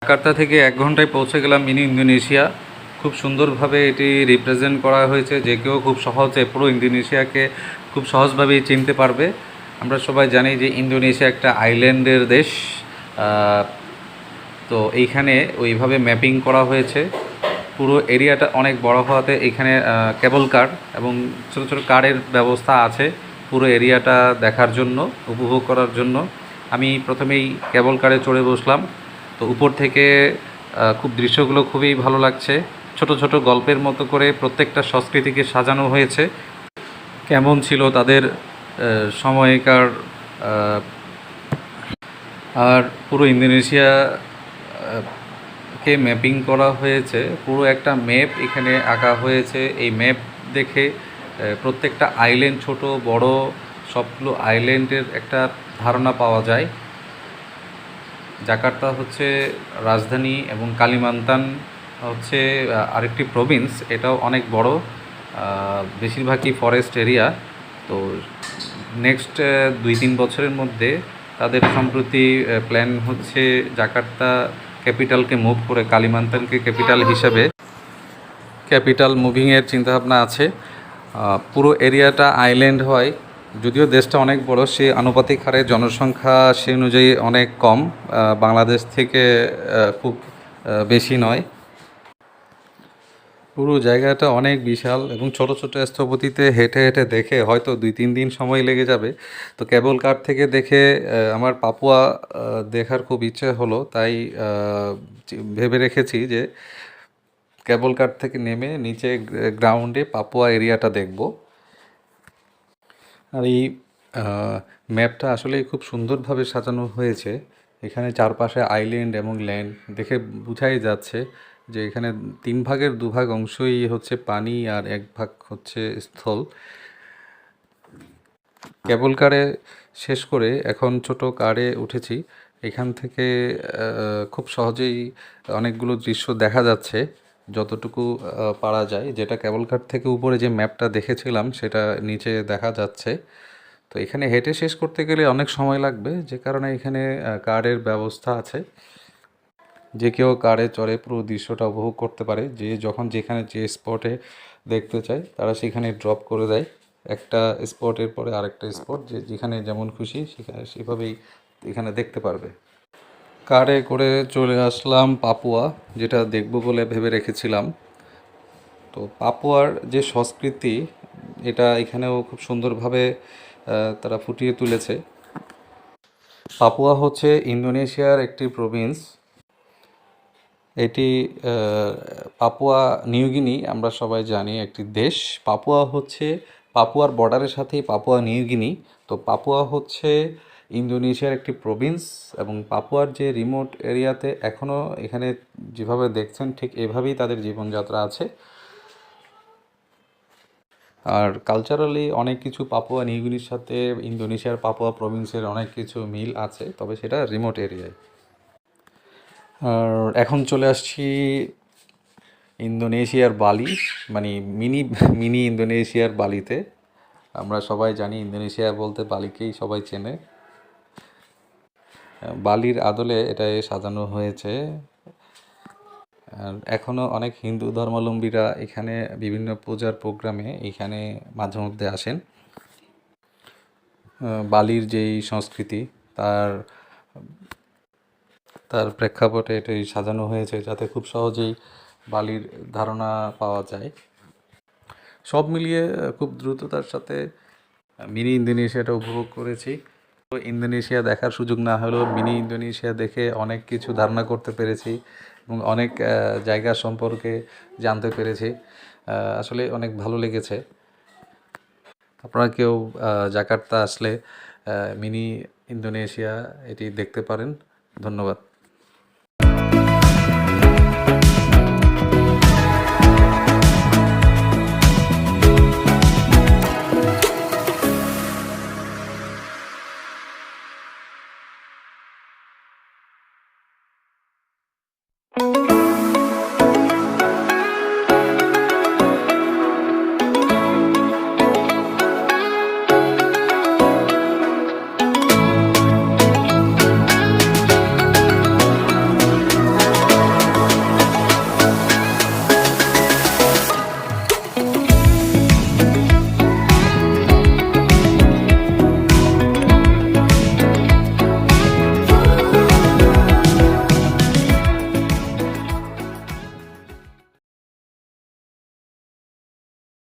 Jakarta থেকে 1 ঘন্টায় পৌঁছে গেলাম মিনি ইন্দোনেশিয়া। খুব সুন্দরভাবে এটি রিপ্রেজেন্ট করা হয়েছে, যে কেউ খুব সহজে পুরো ইন্দোনেশিয়াকে খুব সহজভাবেই চিনতে পারবে। আমরা সবাই জানি যে ইন্দোনেশিয়া একটা আইল্যান্ডের দেশ। তো এইখানে ওইভাবে ম্যাপিং করা হয়েছে। পুরো এরিয়াটা অনেক বড় হওয়াতে এখানে কেবল কার এবং ছোটো ছোটো কারের ব্যবস্থা আছে পুরো এরিয়াটা দেখার জন্য, উপভোগ করার জন্য। আমি প্রথমেই কেবল কারে চড়ে বসলাম। তো উপর থেকে খুব দৃশ্যগুলো খুবই ভালো লাগছে। ছোট ছোট গল্পের মতো করে প্রত্যেকটা সংস্কৃতিকে সাজানো হয়েছে। কেমন ছিল তাদের সময়কার, আর পুরো ইন্দোনেশিয়া কে ম্যাপিং করা হয়েছে। পুরো একটা ম্যাপ এখানে আঁকা হয়েছে। এই ম্যাপ দেখে প্রত্যেকটা আইল্যান্ড, ছোট বড় সবগুলো আইল্যান্ডের একটা ধারণা পাওয়া যায়। জাকার্তা হচ্ছে রাজধানী এবং কালিমান্তান হচ্ছে আরেকটি প্রভিন্স। এটাও অনেক বড়, বেশিরভাগই ফরেস্ট এরিয়া। তো নেক্সট 2-3 বছরের মধ্যে তাদের সম্প্রতি প্ল্যান হচ্ছে জাকার্তা ক্যাপিটালকে মুভ করে কালিমান্তানকে ক্যাপিটাল হিসাবে ক্যাপিটাল মুভিংয়ের চিন্তাভাবনা আছে। পুরো এরিয়াটা আইল্যান্ড হয়, যদিও দেশটা অনেক বড়, সে আনুপাতিক হারে জনসংখ্যা সে অনুযায়ী অনেক কম, বাংলাদেশ থেকে খুব বেশি নয়। পুরো জায়গাটা অনেক বিশাল এবং ছোট ছোট স্থপতিতে হেঁটে হেঁটে দেখে হয়তো 2-3 দিন সময় লেগে যাবে। তো কেবল কার থেকে দেখে আমার পাপুয়া দেখার খুব ইচ্ছে হলো, তাই ভেবে রেখেছি যে কেবল কার থেকে নেমে নিচে গ্রাউন্ডে পাপুয়া এরিয়াটা দেখব। আর এই ম্যাপটা আসলে খুব সুন্দরভাবে সাজানো হয়েছে। এখানে চারপাশে আইল্যান্ড এবং ল্যান্ড দেখে বোঝাই যাচ্ছে যে এখানে 3 ভাগের 2 ভাগ অংশই হচ্ছে পানি আর 1 ভাগ হচ্ছে স্থল। কেবল কারে শেষ করে এখন ছোট কারে উঠেছি। এখান থেকে খুব সহজেই অনেকগুলো দৃশ্য দেখা যাচ্ছে, যতটুকু পারা যায়। যেটা কেবল কার থেকে উপরে যে ম্যাপটা দেখেছিলাম সেটা নিচে দেখা যাচ্ছে। তো এখানে হেঁটে শেষ করতে গেলে অনেক সময় লাগবে, যে কারণে এখানে কারের ব্যবস্থা আছে। যে কেউ কারে চড়ে পুরো দৃশ্যটা উপভোগ করতে পারে। যে যখন যেখানে যে স্পটে দেখতে চায় তারা সেখানে ড্রপ করে দেয়, একটা স্পটের পরে আরেকটা স্পট, যে যেখানে যেমন খুশি সেখানে সেভাবেই এখানে দেখতে পারবে। কারে করে চলে আসলাম পাপুয়া, যেটা দেখব বলে ভেবে রেখেছিলাম। তো পাপুয়ার যে সংস্কৃতি, এটা এখানেও খুব সুন্দরভাবে তারা ফুটিয়ে তুলেছে। পাপুয়া হচ্ছে ইন্দোনেশিয়ার একটি প্রভিন্স। এটি পাপুয়া নিউগিনি আমরা সবাই জানি একটি দেশ। পাপুয়া হচ্ছে পাপুয়ার বর্ডারের সাথেই পাপুয়া নিউগিনি। তো পাপুয়া হচ্ছে ইন্দোনেশিয়ার একটি প্রভিন্স এবং পাপুয়ার যে রিমোট এরিয়াতে এখনও এখানে যেভাবে দেখছেন ঠিক এভাবেই তাদের জীবনযাত্রা আছে। আর কালচারালি অনেক কিছু পাপুয়া নিউগিনির সাথে ইন্দোনেশিয়ার পাপুয়া প্রভিন্সের অনেক কিছু মিল আছে, তবে সেটা রিমোট এরিয়ায়। আর এখন চলে আসছি ইন্দোনেশিয়ার বালি, মানে মিনি মিনি ইন্দোনেশিয়ার বালিতে। আমরা সবাই জানি ইন্দোনেশিয়া বলতে বালিকেই সবাই চেনে। বালির আদলে এটাই সাজানো হয়েছে। আর এখনও অনেক হিন্দু ধর্মাবলম্বীরা এখানে বিভিন্ন পূজার প্রোগ্রামে এখানে মাঝে মধ্যে আসেন। বালির যেই সংস্কৃতি তার তার প্রেক্ষাপটে এটাই সাজানো হয়েছে, যাতে খুব সহজেই বালির ধারণা পাওয়া যায়। সব মিলিয়ে খুব দ্রুততার সাথে মিনি ইন্দোনেশিয়াটা উপভোগ করেছি। তো ইন্দোনেশিয়া দেখার সুযোগ না হলেও মিনি ইন্দোনেশিয়া দেখে অনেক কিছু ধারণা করতে পেরেছি এবং অনেক জায়গা সম্পর্কে জানতে পেরেছি। আসলে অনেক ভালো লেগেছে। আপনারা কেউ জাকার্তা আসলে মিনি ইন্দোনেশিয়া এটি দেখতে পারেন। ধন্যবাদ।